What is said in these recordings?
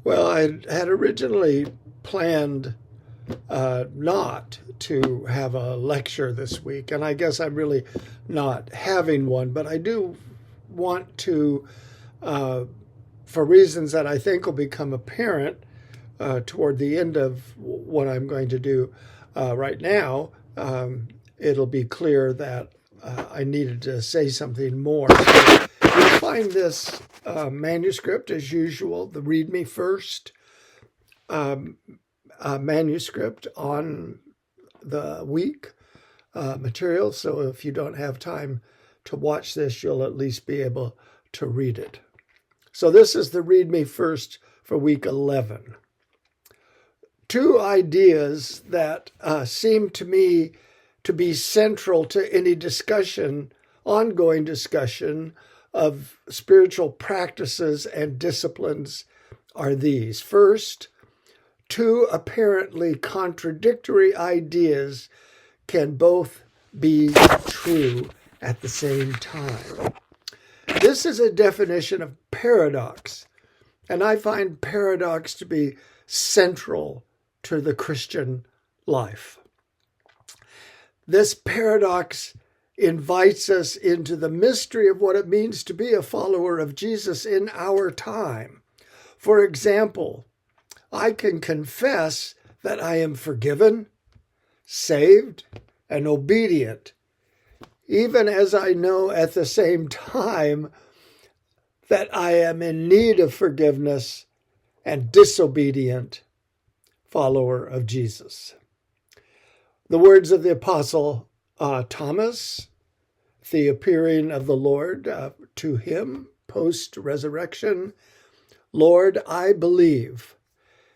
Well, I had originally planned not to have a lecture this week, and I guess I'm really not having one, but I do want to, uh, for reasons that I think will become apparent toward the end of what I'm going to do right now, it'll be clear that I needed to say something more. So you'll find this manuscript as usual, the Read Me First um, manuscript on the week material. So if you don't have time to watch this, you'll at least be able to read it. So this is the Read Me First for week 11. Two ideas that seem to me to be central to any discussion, ongoing discussion of spiritual practices and disciplines are these. First, two apparently contradictory ideas can both be true at the same time. This is a definition of paradox, and I find paradox to be central to the Christian life. This paradox invites us into the mystery of what it means to be a follower of Jesus in our time. For example, I can confess that I am forgiven, saved, and obedient, even as I know at the same time that I am in need of forgiveness and disobedient follower of Jesus. The words of the Apostle Thomas, the appearing of the Lord to him post-resurrection, Lord, I believe,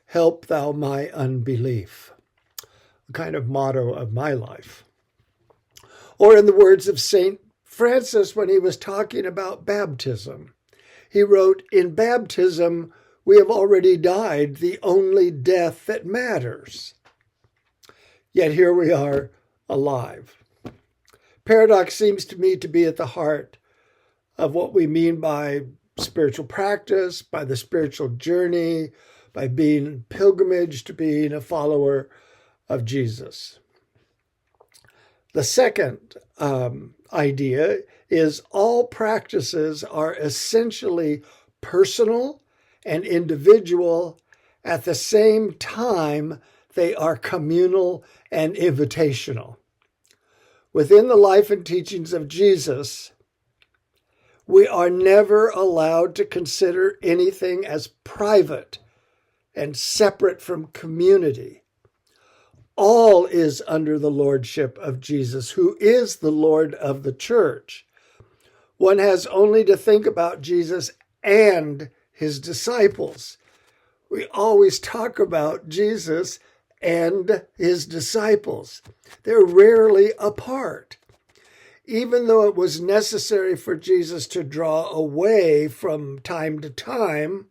help thou my unbelief. A kind of motto of my life. Or in the words of St. Francis when he was talking about baptism, he wrote, in baptism, we have already died the only death that matters. Yet here we are alive. Paradox seems to me to be at the heart of what we mean by spiritual practice, by the spiritual journey, by being pilgrimage to being a follower of Jesus. The second idea is all practices are essentially personal and individual. At the same time, they are communal and invitational. Within the life and teachings of Jesus, we are never allowed to consider anything as private and separate from community. All is under the lordship of Jesus, who is the Lord of the church. One has only to think about Jesus and his disciples. We always talk about Jesus and his disciples. They're rarely apart. Even though it was necessary for Jesus to draw away from time to time,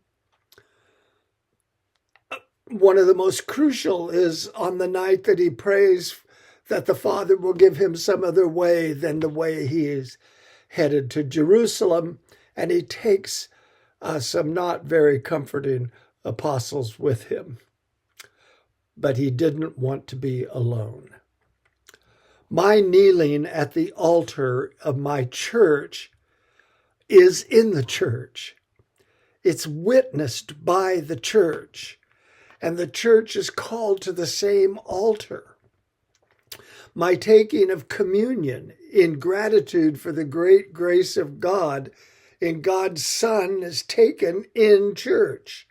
one of the most crucial is on the night that he prays that the Father will give him some other way than the way he is headed to Jerusalem, and he takes some not very comforting apostles with him. But he didn't want to be alone. My kneeling at the altar of my church is in the church. It's witnessed by the church, and the church is called to the same altar. My taking of communion in gratitude for the great grace of God in God's Son is taken in church,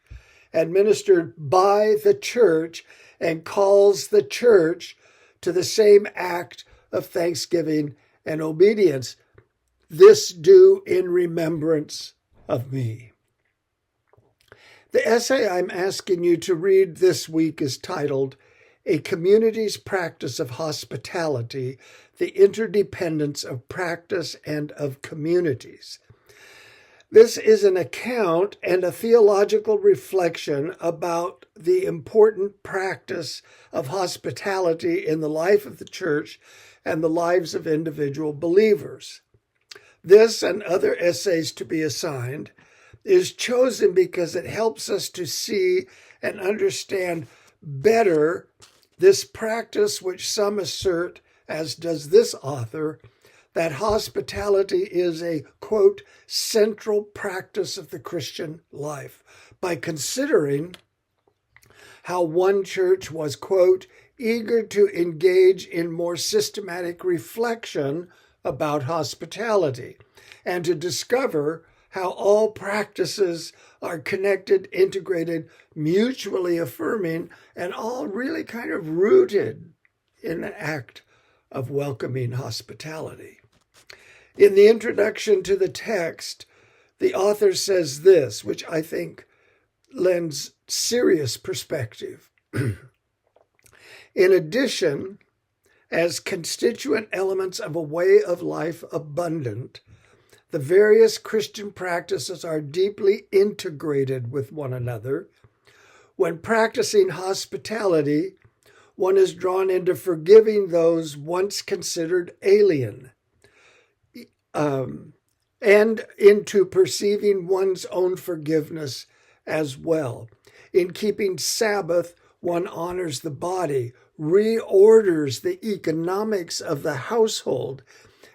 administered by the church, and calls the church to the same act of thanksgiving and obedience. This do in remembrance of me. The essay I'm asking you to read this week is titled, A Community's Practice of Hospitality, the Interdependence of Practice and of Communities. This is an account and a theological reflection about the important practice of hospitality in the life of the church and the lives of individual believers. This and other essays to be assigned is chosen because it helps us to see and understand better this practice which some assert, as does this author, that hospitality is a, quote, central practice of the Christian life, by considering how one church was, quote, eager to engage in more systematic reflection about hospitality and to discover how all practices are connected, integrated, mutually affirming, and all really kind of rooted in an act of welcoming hospitality. In the introduction to the text, the author says this, which I think lends serious perspective. In addition, as constituent elements of a way of life abundant, the various Christian practices are deeply integrated with one another. When practicing hospitality, one is drawn into forgiving those once considered alien, and into perceiving one's own forgiveness as well. In keeping Sabbath, one honors the body, reorders the economics of the household,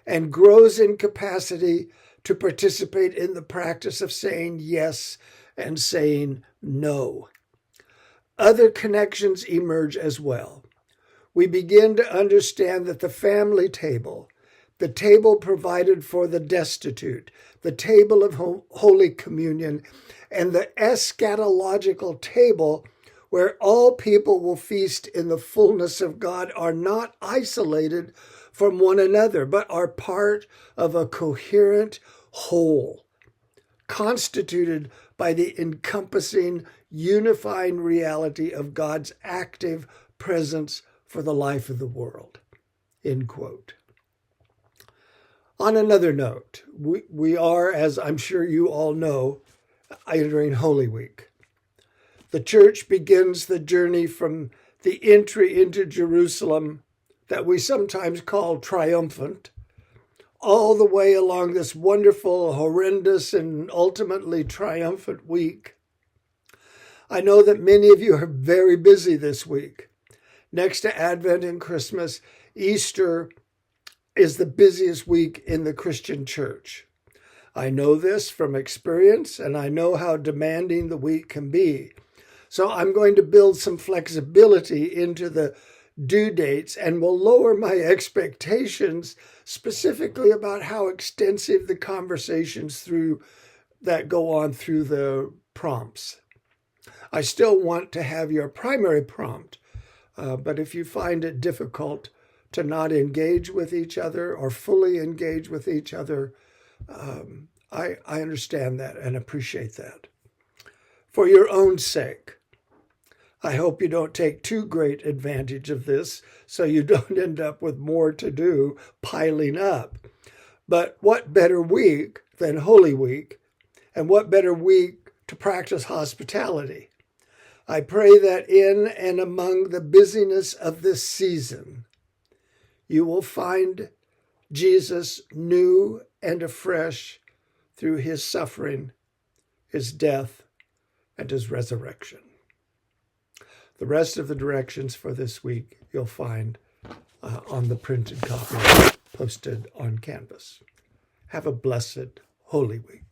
and grows in capacity to participate in the practice of saying yes and saying no. Other connections emerge as well. We begin to understand that the family table, the table provided for the destitute, the table of Holy Communion, and the eschatological table where all people will feast in the fullness of God are not isolated from one another, but are part of a coherent whole, constituted by the encompassing, unifying reality of God's active presence for the life of the world. End quote. On another note, we are, as I'm sure you all know, entering Holy Week. The church begins the journey from the entry into Jerusalem that we sometimes call triumphant, all the way along this wonderful, horrendous, and ultimately triumphant week. I know that many of you are very busy this week. Next to Advent and Christmas, Easter is the busiest week in the Christian church. I know this from experience, and I know how demanding the week can be. So I'm going to build some flexibility into the due dates and will lower my expectations specifically about how extensive the conversations that go on through the prompts. I still want to have your primary prompt, but if you find it difficult to not engage with each other or fully engage with each other, I understand that and appreciate that. For your own sake, I hope you don't take too great advantage of this so you don't end up with more to do piling up. But what better week than Holy Week, and what better week to practice hospitality? I pray that in and among the busyness of this season, you will find Jesus new and afresh through his suffering, his death, and his resurrection. The rest of the directions for this week you'll find on the printed copy posted on Canvas. Have a blessed Holy Week.